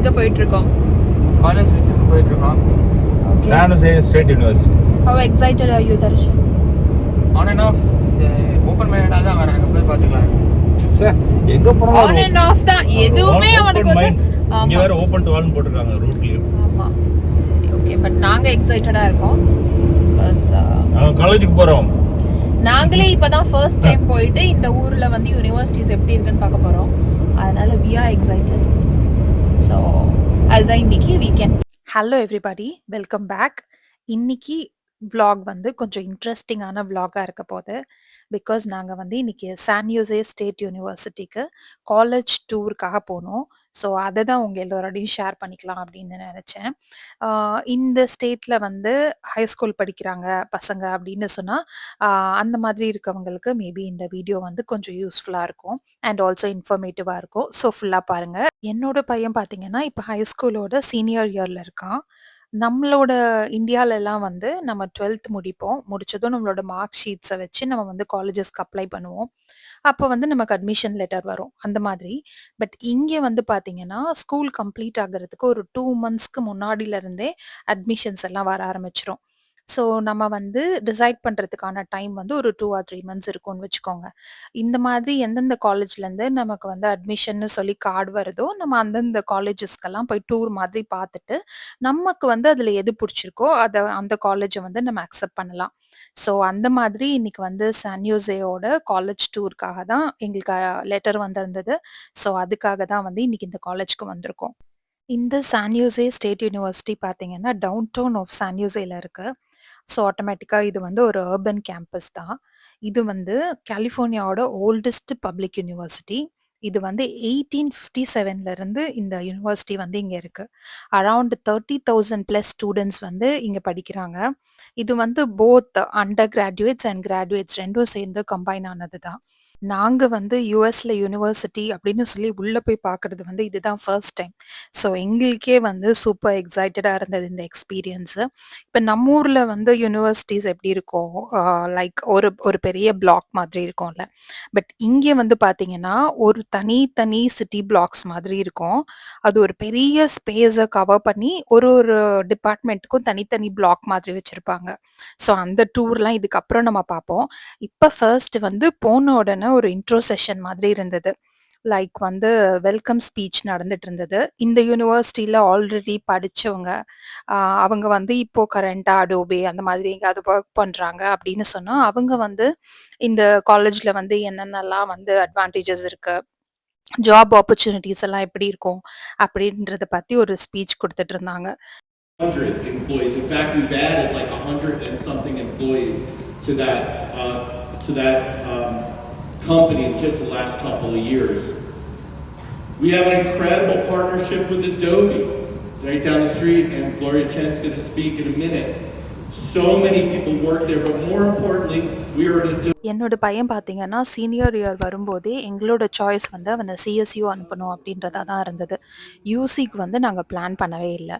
எங்க போயிட்டு இருக்கோம்? காலேஜ் விசிட் போயிட்டு இருக்கோம். San Jose State University. How excited are you, Darshan? On and off open மைண்டடாக தான் வரேன். அங்கே போய் பார்த்துக்கலாம். எங்க On போனாலும் and off தான். எதுவுமே அவனுக்கு வந்து இங்க வேற ஓபன் டு ஆல்னு போட்டுருக்காங்க ரூட்லயே. ஆமா. சரி, ஓகே. பட் நாங்க எக்ஸைட்டடா இருக்கோம். பிகாஸ் காலேஜுக்கு போறோம். நாங்களே இப்பதான் ஃபர்ஸ்ட் டைம் போயிட்டு இந்த ஊர்ல வந்து யூனிவர்சிட்டிஸ் எப்படி இருக்குன்னு பார்க்க போறோம். அதனால we are excited. So அதுதான் இன்னைக்கு weekend. Hello everybody, welcome back. இன்னைக்கு vlog வந்து கொஞ்சம் இன்ட்ரெஸ்டிங்கான vlog-ஆ இருக்க போகுது. பிகாஸ் நாங்கள் வந்து இன்னைக்கு சான் யூசே ஸ்டேட் யூனிவர்சிட்டிக்கு காலேஜ் டூருக்காக போனோம். ஸோ அதை தான் உங்கள் எல்லோரோடையும் ஷேர் பண்ணிக்கலாம் அப்படின்னு நினச்சேன். இந்த ஸ்டேட்டில் வந்து ஹை ஸ்கூல் படிக்கிறாங்க பசங்க அப்படின்னு சொன்னால் அந்த மாதிரி இருக்கவங்களுக்கு மேபி இந்த வீடியோ வந்து கொஞ்சம் யூஸ்ஃபுல்லாக இருக்கும் அண்ட் ஆல்சோ இன்ஃபர்மேட்டிவாக இருக்கும். ஸோ ஃபுல்லாக பாருங்கள். என்னோட பையன் பார்த்தீங்கன்னா இப்போ ஹை ஸ்கூலோட சீனியர் இயரில் இருக்கான். நம்மளோட இந்தியாலலாம் வந்து நம்ம 12th முடிப்போம். முடிச்சதும் நம்மளோட மார்க் ஷீட்ஸை வச்சு நம்ம வந்து காலேஜஸ்க்கு அப்ளை பண்ணுவோம். அப்போ வந்து நமக்கு அட்மிஷன் லெட்டர் வரும் அந்த மாதிரி. பட் இங்கே வந்து பார்த்தீங்கன்னா ஸ்கூல் கம்ப்ளீட் ஆகிறதுக்கு ஒரு 2 மந்த்ஸ்க்கு முன்னாடியிலேருந்தே அட்மிஷன்ஸ் எல்லாம் வர ஆரம்பிச்சிரும். ஸோ நம்ம வந்து டிசைட் பண்ணுறதுக்கான டைம் வந்து ஒரு 2 ஆர் 3 மந்த்ஸ் இருக்கும்னு வச்சுக்கோங்க. இந்த மாதிரி எந்தெந்த காலேஜ்லேருந்து நமக்கு வந்து அட்மிஷன்னு சொல்லி கார்டு வருதோ நம்ம அந்தந்த காலேஜஸ்க்கெல்லாம் போய் டூர் மாதிரி பார்த்துட்டு நமக்கு வந்து அதில் எது பிடிச்சிருக்கோ அதை அந்த காலேஜை வந்து நம்ம அக்செப்ட் பண்ணலாம். ஸோ அந்த மாதிரி இன்னைக்கு வந்து சான் யோசேயோட காலேஜ் டூருக்காக தான் எங்களுக்கு லெட்டர் வந்திருந்தது. ஸோ அதுக்காக தான் வந்து இன்னைக்கு இந்த காலேஜ்க்கு வந்திருக்கோம். இந்த சான் யோசே ஸ்டேட் யூனிவர்சிட்டி பார்த்தீங்கன்னா டவுன் டவுன் ஆஃப் சான் யோசேல இருக்கு. ஸோ ஆட்டோமேட்டிக்காக இது வந்து ஒரு அர்பன் கேம்பஸ் தான். இது வந்து கலிஃபோர்னியாவோட ஓல்டஸ்ட் பப்ளிக் யூனிவர்சிட்டி. இது வந்து 1857 இருந்து இந்த யூனிவர்சிட்டி வந்து இங்கே இருக்கு. அரவுண்ட் 30,000 ப்ளஸ் ஸ்டூடெண்ட்ஸ் வந்து இங்கே படிக்கிறாங்க. இது வந்து both under graduates and graduates ரெண்டும் சேர்ந்து கம்பைன் ஆனது தான். நாங்கள் வந்து யூஎஸ்ல யூனிவர்சிட்டி அப்படின்னு சொல்லி உள்ளே போய் பார்க்குறது வந்து இதுதான் ஃபர்ஸ்ட் டைம். ஸோ எங்களுக்கே வந்து சூப்பர் எக்ஸைட்டடாக இருந்தது இந்த எக்ஸ்பீரியன்ஸு. இப்போ நம்ம ஊரில் வந்து யூனிவர்சிட்டிஸ் எப்படி இருக்கும், லைக் ஒரு ஒரு பெரிய பிளாக் மாதிரி இருக்கும்ல. பட் இங்கே வந்து பார்த்தீங்கன்னா ஒரு தனி சிட்டி பிளாக்ஸ் மாதிரி இருக்கும். அது ஒரு பெரிய ஸ்பேஸை கவர் பண்ணி ஒரு ஒரு டிபார்ட்மெண்ட்டுக்கும் தனித்தனி பிளாக் மாதிரி வச்சுருப்பாங்க. ஸோ அந்த டூர்லாம் இதுக்கப்புறம் நம்ம பார்ப்போம். இப்போ ஃபர்ஸ்ட் வந்து போன உடனே ஒரு இன்ட்ரோ செஷன் மாதிரி இருந்தது. லைக் வந்து வெல்கம் ஸ்பீச் நடந்துட்டு இருந்தது. இந்த யூனிவர்சிட்டியில் ஆல்ரெடி படித்தவங்க அவங்க வந்து இப்போ கரண்டாக அடோபே அந்த மாதிரி எங்கேயாவது ஒர்க் பண்ணுறாங்க அப்படின்னு சொன்னால் அவங்க வந்து இந்த காலேஜில் வந்து என்னென்னலாம் வந்து அட்வான்டேஜஸ் இருக்குது, ஜாப் ஆப்பர்ச்சுனிட்டிஸ் எல்லாம் எப்படி இருக்கும் அப்படின்றத பற்றி ஒரு ஸ்பீச் கொடுத்துட்டு இருந்தாங்க. 100 employees. In fact, we've added like 100 and something employees to that company in just the last couple of years. We have an incredible partnership with Adobe right down the street, and Gloria Chen's going to speak in a minute. So many people work there, but more importantly, we are at Adobe. என்னோட பையன் பார்த்தீங்கன்னா senior year வரும்போதே எங்களோட choice வந்து அவனை CSU அனுப்பணும் அப்படின்றதா தான் இருந்தது. யூசிக்கு வந்து நாங்கள் பிளான் பண்ணவே இல்லை.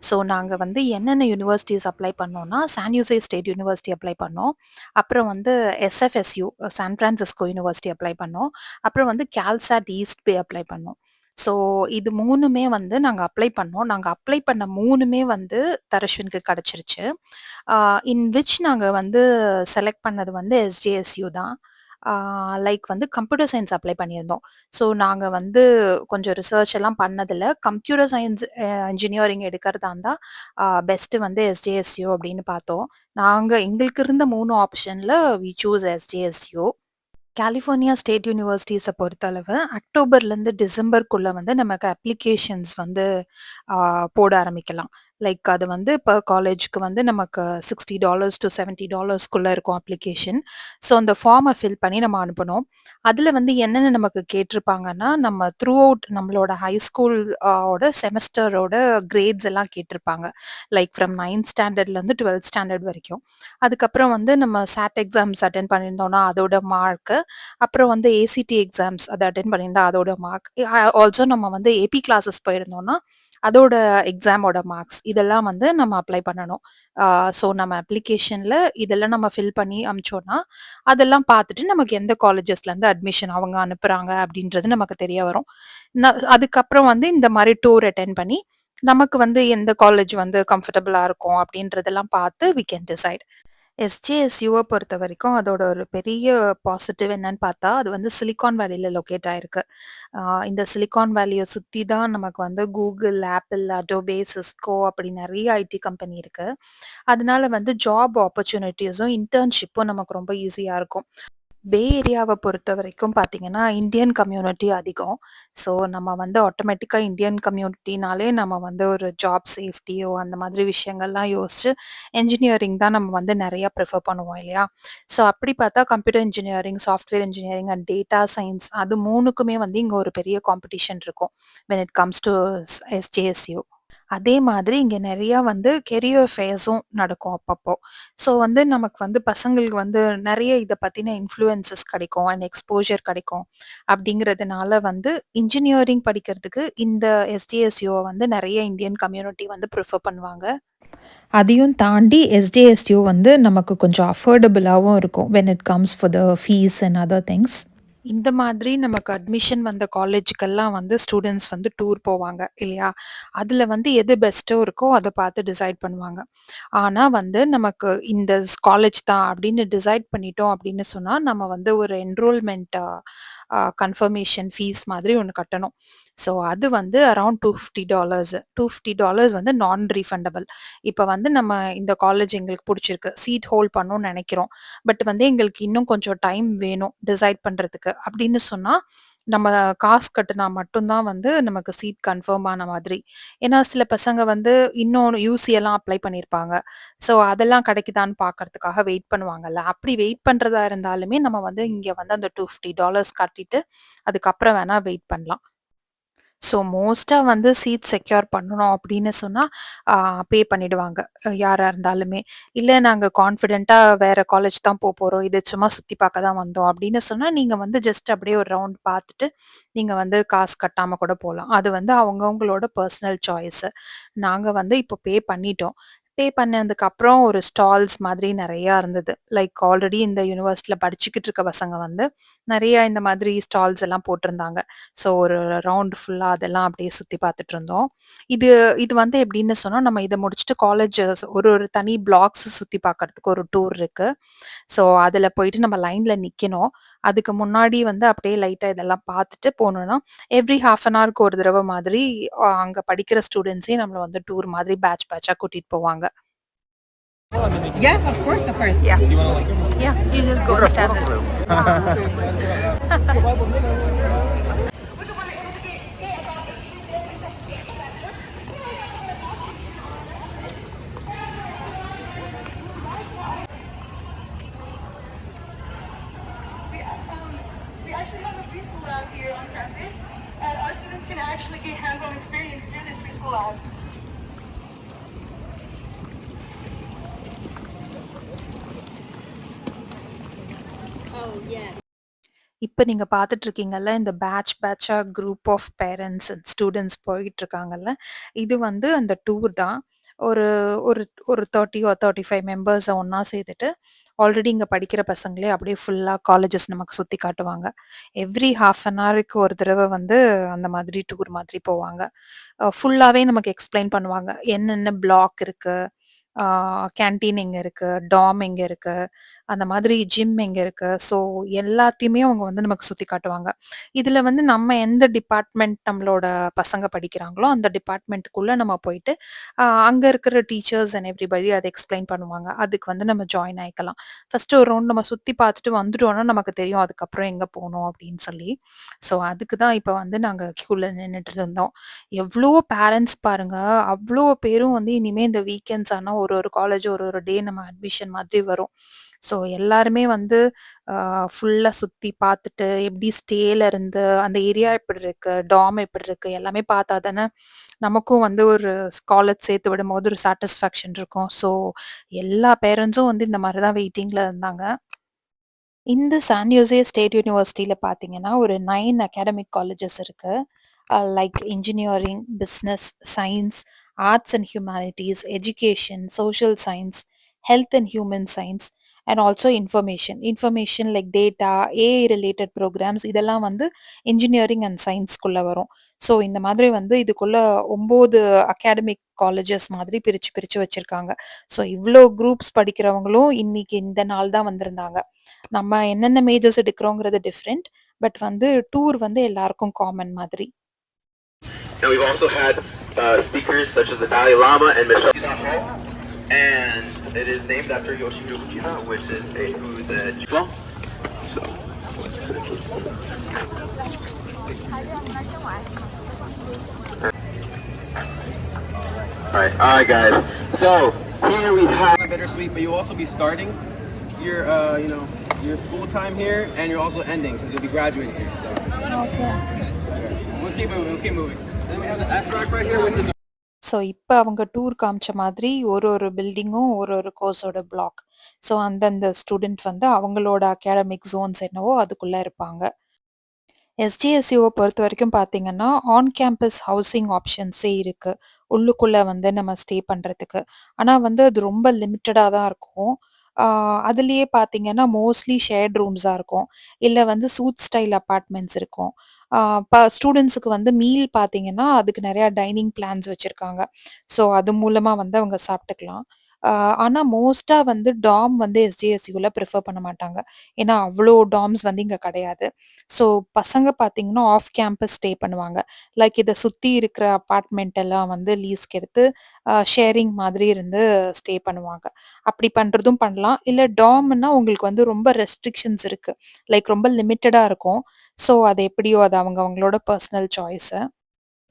ஸோ நாங்கள் வந்து என்னென்ன யூனிவர்சிட்டிஸ் அப்ளை பண்ணோம்னா San Jose state university apply பண்ணோம். அப்புறம் வந்து SFSU San Francisco university apply பண்ணோம். அப்புறம் வந்து கேல்சாட் ஈஸ்ட் பே அப்ளை பண்ணோம். ஸோ இது 3மே வந்து நாங்கள் அப்ளை பண்ணோம். நாங்கள் அப்ளை பண்ண 3மே வந்து தரஷ்வினுக்கு கிடச்சிருச்சு. இன் விச் நாங்கள் வந்து செலக்ட் பண்ணது வந்து எஸ்ஜேஎஸ்யூ தான். லைக் வந்து கம்ப்யூட்டர் சயின்ஸ் அப்ளை பண்ணியிருந்தோம். ஸோ நாங்கள் வந்து கொஞ்சம் ரிசர்ச் எல்லாம் பண்ணதில் கம்ப்யூட்டர் சயின்ஸ் இன்ஜினியரிங் எடுக்கிறதா இருந்தால் பெஸ்ட்டு வந்து எஸ்ஜேஎஸ்யூ அப்படின்னு பார்த்தோம். எங்களுக்கு இருந்த 3 ஆப்ஷனில் வி சூஸ் எஸ்ஜேஎஸ்யூ. கலிஃபோர்னியா ஸ்டேட் யூனிவர்சிட்டிஸை பொறுத்தளவு அக்டோபர்லேருந்து டிசம்பருக்குள்ளே வந்து நமக்கு அப்ளிகேஷன்ஸ் வந்து போட ஆரம்பிக்கலாம். லைக் அது வந்து இப்போ காலேஜுக்கு வந்து நமக்கு $60 to $70 இருக்கும் அப்ளிகேஷன். ஸோ அந்த ஃபார்மை ஃபில் பண்ணி நம்ம அனுப்பணும். அதில் வந்து என்னென்ன நமக்கு கேட்டிருப்பாங்கன்னா நம்ம த்ரூ அவுட் நம்மளோட ஹை ஸ்கூல் ஓட செமஸ்டரோட கிரேட்ஸ் எல்லாம் கேட்டிருப்பாங்க. Like from 9th ஸ்டாண்டர்ட்லேருந்து 12th standard வரைக்கும். அதுக்கப்புறம் வந்து நம்ம சாட் எக்ஸாம்ஸ் அட்டென்ட் பண்ணியிருந்தோம்னா அதோட மார்க்கு, அப்புறம் வந்து ஏசிடி எக்ஸாம்ஸ் அதை அட்டென்ட் பண்ணியிருந்தா அதோட மார்க், ஆல்சோ நம்ம வந்து ஏபி கிளாஸஸ் போயிருந்தோம்னா அதோட எக்ஸாமோட மார்க்ஸ் இதெல்லாம் வந்து நம்ம அப்ளை பண்ணணும். ஸோ நம்ம அப்ளிகேஷன்ல இதெல்லாம் நம்ம ஃபில் பண்ணி அனுப்பிச்சோம்னா, அதெல்லாம் பார்த்துட்டு நமக்கு எந்த காலேஜஸ்லேருந்து அட்மிஷன் அவங்க அனுப்புறாங்க அப்படின்றது நமக்கு தெரிய வரும். அதுக்கப்புறம் வந்து இந்த மாரி டூர் அட்டெண்ட் பண்ணி, நமக்கு வந்து எந்த காலேஜ் வந்து கம்ஃபர்டபுளா இருக்கும் அப்படின்றதெல்லாம் பார்த்து வி கேன் டிசைட். எஸ்ஜேஎஸ்யூவ பொறுத்தவரைக்கும் அதோட ஒரு பெரிய பாசிட்டிவ் என்னன்னு பார்த்தா, அது வந்து சிலிகான் வேலில லொக்கேட் ஆயிருக்கு. இந்த சிலிகான் வேலிய சுத்தி தான் நமக்கு வந்து Google, Apple, Adobe, Cisco அப்படி நெறைய ஐடி கம்பெனி இருக்கு. அதனால வந்து ஜாப் ஆப்பர்ச்சுனிட்டீஸும், இன்டர்ன்ஷிப்பும் நமக்கு ரொம்ப ஈஸியா இருக்கும். பே ஏரியாவ பொறுத்தவரைக்கும் பார்த்தீங்கன்னா, இந்தியன் கம்யூனிட்டி அதிகம். ஸோ நம்ம வந்து ஆட்டோமேட்டிக்கா இந்தியன் கம்யூனிட்டினாலே நம்ம வந்து ஒரு ஜாப் சேஃப்டியோ அந்த மாதிரி விஷயங்கள்லாம் யோசிச்சு, என்ஜினியரிங் தான் நம்ம வந்து நெறையா ப்ரிஃபர் பண்ணுவோம் இல்லையா? ஸோ அப்படி பார்த்தா computer engineering, software engineering and data science அது 3க்குமே வந்து இங்க ஒரு பெரிய காம்படிஷன் இருக்கும். When it comes to SJSU. அதே மாதிரி இங்க நெறையா வந்து கெரியர் ஃபேர்ஸும் நடக்கும் அப்பப்போ. ஸோ வந்து நமக்கு வந்து பசங்களுக்கு வந்து நெறைய இத பத்தின இன்ஃப்ளூயன்சஸ் கிடைக்கும் அண்ட் எக்ஸ்போஷர் கிடைக்கும். அப்படிங்கிறதுனால வந்து இன்ஜினியரிங் படிக்கிறதுக்கு இந்த எஸ்ஜேஎஸ்யூவ வந்து நெறைய இந்தியன் கம்யூனிட்டி வந்து ப்ரிஃபர் பண்ணுவாங்க. அதையும் தாண்டி எஸ்ஜேஎஸ்யூ வந்து நமக்கு கொஞ்சம் அஃபோர்டபுளாவும் இருக்கும். When it comes for the fees and other things. இந்த மாதிரி நமக்கு அட்மிஷன் வந்த காலேஜுக்கெல்லாம் வந்து ஸ்டூடெண்ட்ஸ் வந்து டூர் போவாங்க இல்லையா? அதுல வந்து எது பெஸ்ட்டோ இருக்கோ அத பார்த்து டிசைட் பண்ணுவாங்க. ஆனா வந்து நமக்கு இந்த காலேஜ் தான் அப்படின்னு டிசைட் பண்ணிட்டோம் அப்படின்னு சொன்னா, நம்ம வந்து ஒரு என்ரோல்மென்ட் கன்ஃபர்மேஷன் ஃபீஸ் மாதிரி ஒண்ணு கட்டணும். ஸோ அது வந்து அரவுண்ட் $250 $250 வந்து நான் ரீஃபண்டபிள். இப்ப வந்து நம்ம இந்த காலேஜ் எங்களுக்கு புடிச்சிருக்கு. சீட் ஹோல்ட் பண்ணணும்னு நெனைக்கிறோம். பட் வந்து எங்களுக்கு இன்னும் கொஞ்சம் டைம் வேணும் டிசைட் பண்றதுக்கு அப்படின்னு சொன்னா, நம்ம காசு கட்டுனா மட்டும் தான் வந்து நமக்கு சீட் கன்ஃபர்ம் ஆன மாதிரி. ஏன்னா சில பசங்க வந்து இன்னும் யூசி எல்லாம் அப்ளை பண்ணியிருப்பாங்க. ஸோ அதெல்லாம் கிடைக்குதான்னு பார்க்கறதுக்காக வெயிட் பண்ணுவாங்கல்ல. அப்படி வெயிட் பண்றதா இருந்தாலுமே நம்ம வந்து இங்க வந்து அந்த $250 கட்டிட்டு, அதுக்கப்புறம் வேணா வெயிட் பண்ணலாம். ஸோ மோஸ்ட்டா வந்து சீட் செக்யூர் பண்ணணும் அப்படின்னு சொன்னா, பே பண்ணிடுவாங்க. யாரா இருந்தாலுமே. இல்ல நாங்க கான்ஃபிடென்ட்டா வேற காலேஜ் தான் போறோம். இது சும்மா சுத்தி பார்க்க தான் வந்தோம் அப்படின்னு சொன்னா, நீங்க வந்து ஜஸ்ட் அப்படியே ஒரு ரவுண்ட் பார்த்துட்டு, நீங்க வந்து காசு கட்டாம கூட போலாம். அது வந்து அவங்கவங்களோட பெர்சனல் சாய்ஸு. நாங்க வந்து இப்போ பே பண்ணிட்டோம். பே பண்ணதுக்கு அப்புறம் ஒரு ஸ்டால்ஸ் மாதிரி நெறையா இருந்தது. லைக் ஆல்ரெடி இந்த யுனிவர்சிட்டில படிச்சுக்கிட்டு இருக்க பசங்க வந்து, நெறைய இந்த மாதிரி ஸ்டால்ஸ் எல்லாம் போட்டிருந்தாங்க. ஸோ ஒரு ரவுண்ட் ஃபுல்லா அதெல்லாம் அப்படியே சுத்தி பார்த்துட்டு இருந்தோம். இது இது வந்து எப்படின்னு சொன்னா, நம்ம இத முடிச்சுட்டு காலேஜஸ் ஒரு ஒரு தனி பிளாக்ஸ் சுத்தி பார்க்கறதுக்கு ஒரு டூர் இருக்கு. ஸோ அதுல போயிட்டு நம்ம லைன்ல நிக்கணும். அதுக்கு முன்னாடி வந்து அப்படியே லைட்டா இதெல்லாம் பார்த்துட்டு போனோம்னா, எவ்ரி ஹால்ஃப் அன் ஹவர்க்கு ஒரு தடவ மாதிரி அங்க படிக்கிற ஸ்டூடண்ட்ஸே நம்மள வந்து டூர் மாதிரி பேட்ச் பேட்ச்சா கூட்டிட்டு போவாங்க. Yeah, of course, of course. Yeah. Yeah, you just go and stand it. We actually have a preschool out here on campus, and our students can actually get hands-on experience through this preschool lab. இப்ப நீங்க பார்த்துட்டு இருக்கீங்கல்ல, இந்த batch பேட்ச்சா group of parents and students போயிட்டு இருக்காங்கல்ல, இது வந்து அந்த டூர் தான். ஒரு ஒரு ஒரு 30 ஆர் 35 மெம்பர்ஸ ஒண்ணா சேர்த்துட்டு, ஆல்ரெடி இங்க படிக்கிற பசங்களே அப்படியே ஃபுல்லா காலேஜஸ் நமக்கு சுத்தி காட்டுவாங்க. எவ்ரி ஹால்ஃப் அன் ஹவருக்கு ஒரு தடவ வந்து அந்த மாதிரி டூர் மாதிரி போவாங்க. ஃபுல்லாவே நமக்கு எக்ஸ்ப்ளைன் பண்ணுவாங்க. என்னென்ன பிளாக் இருக்கு, கேன்டீன் எங்க இருக்கு, டார்ம் எங்க இருக்கு, அந்த மாதிரி ஜிம் எங்க இருக்கு. ஸோ எல்லாத்தையுமே அவங்க வந்து நமக்கு சுத்தி காட்டுவாங்க. இதுல வந்து நம்ம எந்த டிபார்ட்மெண்ட் நம்மளோட பசங்க படிக்கிறாங்களோ, அந்த டிபார்ட்மெண்ட்டுக்குள்ள நம்ம போயிட்டு, அங்க இருக்கிற டீச்சர்ஸ் அண்ட் எவ்ரிபடி அத எக்ஸ்ப்ளைன் பண்ணுவாங்க. அதுக்கு வந்து நம்ம ஜாயின் ஆயிக்கலாம். ஃபர்ஸ்ட்டு ஒரு ரவுண்ட் நம்ம சுத்தி பார்த்துட்டு வந்துட்டோம்னா, நமக்கு தெரியும் அதுக்கப்புறம் எங்க போணும் அப்படின்னு சொல்லி. ஸோ அதுக்கு தான் இப்ப வந்து நாங்க கியூல நின்னுட்டு இருந்தோம். எவ்ளோ பேரண்ட்ஸ் பாருங்க, அவ்ளோ பேரும் வந்து இனிமே இந்த வீக்கெண்ட்ஸ் ஆனா ஒரு ஒரு காலேஜ் ஒரு ஒரு டே நம்ம அட்மிஷன் மாதிரி வரும். ஸோ எல்லாருமே வந்து ஃபுல்லா சுத்தி பார்த்துட்டு, எப்படி ஸ்டேல இருந்து அந்த ஏரியா எப்படி இருக்கு, டார்ம் எப்படி இருக்கு, எல்லாமே பார்த்தா தானே நமக்கும் வந்து ஒரு காலேஜ் சேர்த்து விடும்போது ஒரு சாட்டிஸ்ஃபேக்ஷன் இருக்கும். ஸோ எல்லா பேரண்ட்ஸும் வந்து இந்த மாரி தான் வெயிட்டிங்ல இருந்தாங்க. இந்த சான் யோசே ஸ்டேட் யூனிவர்சிட்டில பார்த்தீங்கன்னா, ஒரு 9 அகாடமிக் காலேஜஸ் இருக்கு. like engineering, business, science, arts and humanities, education, social science, health and human science, and also information like data, AI related programs இதெல்லாம் வந்து engineering and science குள்ள வரும். ஸோ இந்த மாதிரி வந்து இதுக்குள்ள 9 அகாடமிக் காலேஜஸ் மாதிரி பிரிச்சு பிரிச்சு வச்சிருக்காங்க. ஸோ இவ்ளோ குரூப்ஸ் படிக்கிறவங்களும் இன்னைக்கு இந்த நாள் தான் வந்திருந்தாங்க. நம்ம என்னென்ன மேஜர்ஸ் எடுக்கிறோங்கிறது டிஃப்ரெண்ட். பட் வந்து டூர் வந்து எல்லாருக்கும் காமன் மாதிரி. And we've also had speakers such as the Dalai Lama and Michelle Hall. And it is named after Yoshihiro Uchiha, which is who's a well, so all right, guys. So here we have bittersweet, but you'll also be starting your, your school time here, and you're also ending because you'll be graduating here. So we'll keep moving. We'll keep moving. Then we have the S-Rock right here, which is so இப்போ அவங்க tour காமிச்ச மாதிரி ஒரு ஒரு பில்டிங்கும் ஒரு ஒரு கோர்ஸோட black. So அந்தந்த student வந்து அவங்களோட அகாடமிக் ஜோன்ஸ் என்னவோ அதுக்குள்ளே இருப்பாங்க. எஸ்ஜிஎஸ்யூவை பொறுத்த வரைக்கும் பார்த்தீங்கன்னா ஆன் கேம்பஸ் ஹவுசிங் ஆப்ஷன்ஸே இருக்கு. உள்ளுக்குள்ள வந்து நம்ம ஸ்டே பண்ணுறதுக்கு. ஆனால் வந்து அது ரொம்ப லிமிட்டடாக தான் இருக்கும். அதுலேயே பார்த்தீங்கன்னா மோஸ்ட்லி ஷேர்ட் ரூம்ஸாக இருக்கும். இல்லை வந்து சூட் ஸ்டைல் அப்பார்ட்மெண்ட்ஸ் இருக்கும். ஸ்டூடெண்ட்ஸுக்கு வந்து மீல் பார்த்தீங்கன்னா அதுக்கு நிறையா டைனிங் பிளான்ஸ் வச்சுருக்காங்க. ஸோ அது மூலமாக வந்து அவங்க சாப்பிட்டுக்கலாம். ஆனால் மோஸ்ட்டாக வந்து டாம் வந்து எஸ்ஜிஎஸ்யூவில் ப்ரிஃபர் பண்ண மாட்டாங்க. ஏன்னா அவ்வளோ டாம்ஸ் வந்து இங்கே கிடையாது. ஸோ பசங்க பார்த்தீங்கன்னா ஆஃப் கேம்பஸ் ஸ்டே பண்ணுவாங்க. லைக் இதை சுற்றி இருக்கிற அப்பார்ட்மெண்ட் எல்லாம் வந்து லீஸ்க்கு எடுத்து ஷேரிங் மாதிரி இருந்து ஸ்டே பண்ணுவாங்க. அப்படி பண்ணுறதும் பண்ணலாம். இல்லை டாம்னா உங்களுக்கு வந்து ரொம்ப ரெஸ்ட்ரிக்ஷன்ஸ் இருக்குது. லைக் ரொம்ப லிமிட்டடாக இருக்கும். ஸோ அது எப்படியோ அது அவங்களோட பர்சனல் சாய்ஸு.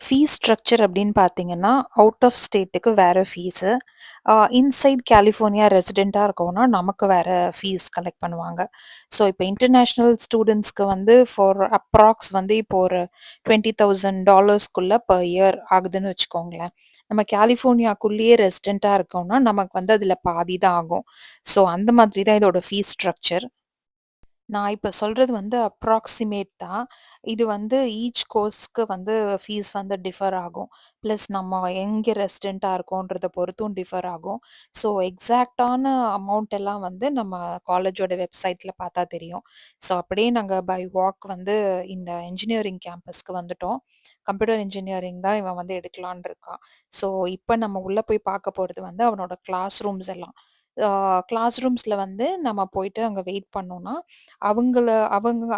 ஃபீஸ் ஸ்ட்ரக்சர் அப்படின்னு பார்த்தீங்கன்னா அவுட் ஆஃப் ஸ்டேட்டுக்கு வேறு ஃபீஸு. இன்சைட் கலிஃபோர்னியா ரெசிடெண்ட்டாக இருக்கோன்னா நமக்கு வேறு ஃபீஸ் கலெக்ட் பண்ணுவாங்க. ஸோ இப்போ இன்டர்நேஷ்னல் ஸ்டூடெண்ட்ஸ்க்கு வந்து ஃபார் அப்ராக்ஸ் வந்து இப்போ ஒரு $20,000 பர் இயர் ஆகுதுன்னு வச்சுக்கோங்களேன். நம்ம கலிஃபோர்னியாக்குள்ளேயே ரெசிடெண்ட்டாக இருக்கோம்னா நமக்கு வந்து அதில் பாதி தான் ஆகும். ஸோ அந்த மாதிரி தான் இதோட ஃபீஸ் ஸ்ட்ரக்சர். நான் இப்ப சொல்றது வந்து அப்ராக்ஸிமேட் தான். இது வந்து ஈச் கோர்ஸ்க்கு வந்து ஃபீஸ் வந்து டிஃபர் ஆகும். பிளஸ் நம்ம எங்க ரெசிடென்ட்டா இருக்கோன்றத பொறுத்தும் டிஃபர் ஆகும். ஸோ எக்ஸாக்ட்டான அமௌண்ட் எல்லாம் வந்து நம்ம காலேஜோட வெப்சைட்ல பார்த்தா தெரியும். ஸோ அப்படியே நாங்க பை வாக் வந்து இந்த இன்ஜினியரிங் கேம்பஸ்க்கு வந்துட்டோம். கம்ப்யூட்டர் இன்ஜினியரிங் தான் இவன் வந்து எடுக்கலான்னு இருக்கான். ஸோ இப்ப நம்ம உள்ள போய் பார்க்க போறது வந்து அவனோட கிளாஸ் ரூம்ஸ் எல்லாம். கிளாஸ் ரூம்ஸ்ல வந்து நம்ம போயிட்டு அங்க வெயிட் பண்ணோம்னா, அவங்க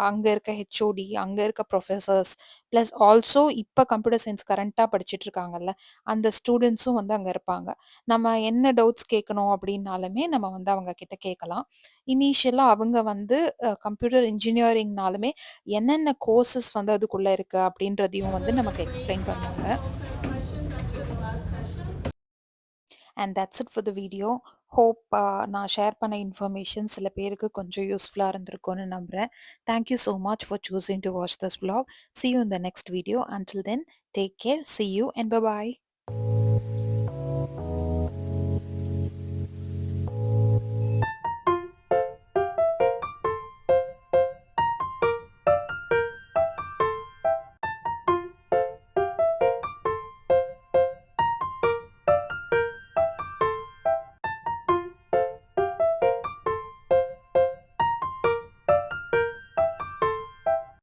அங்க இருக்க ஹெச்ஓடி, அங்க இருக்க ப்ரொஃபசர்ஸ், பிளஸ் ஆல்சோ இப்ப கம்ப்யூட்டர் சயன்ஸ் கரண்ட்டா படிச்சுட்டு இருக்காங்கல்ல, அந்த ஸ்டூடெண்ட்ஸும் வந்து அங்க இருப்பாங்க. நம்ம என்ன டவுட்ஸ் கேட்கணும் அப்படின்னாலுமே நம்ம வந்து அவங்க கிட்ட கேட்கலாம். இனிஷியலா அவங்க வந்து கம்ப்யூட்டர் இன்ஜினியரிங்னாலுமே என்னென்ன கோர்சஸ் வந்து அதுக்குள்ள இருக்கு அப்படின்றதையும் வந்து நமக்கு எக்ஸ்பிளைன் பண்ணுவாங்க. And that's it for the video. Hope நான் ஷேர் பண்ண இன்ஃபர்மேஷன் சில பேருக்கு கொஞ்சம் யூஸ்ஃபுல்லாக இருந்திருக்கும்னு நம்புகிறேன். Thank you so much for choosing to watch this vlog. See you in the next video. Until then, take care. See you and bye-bye.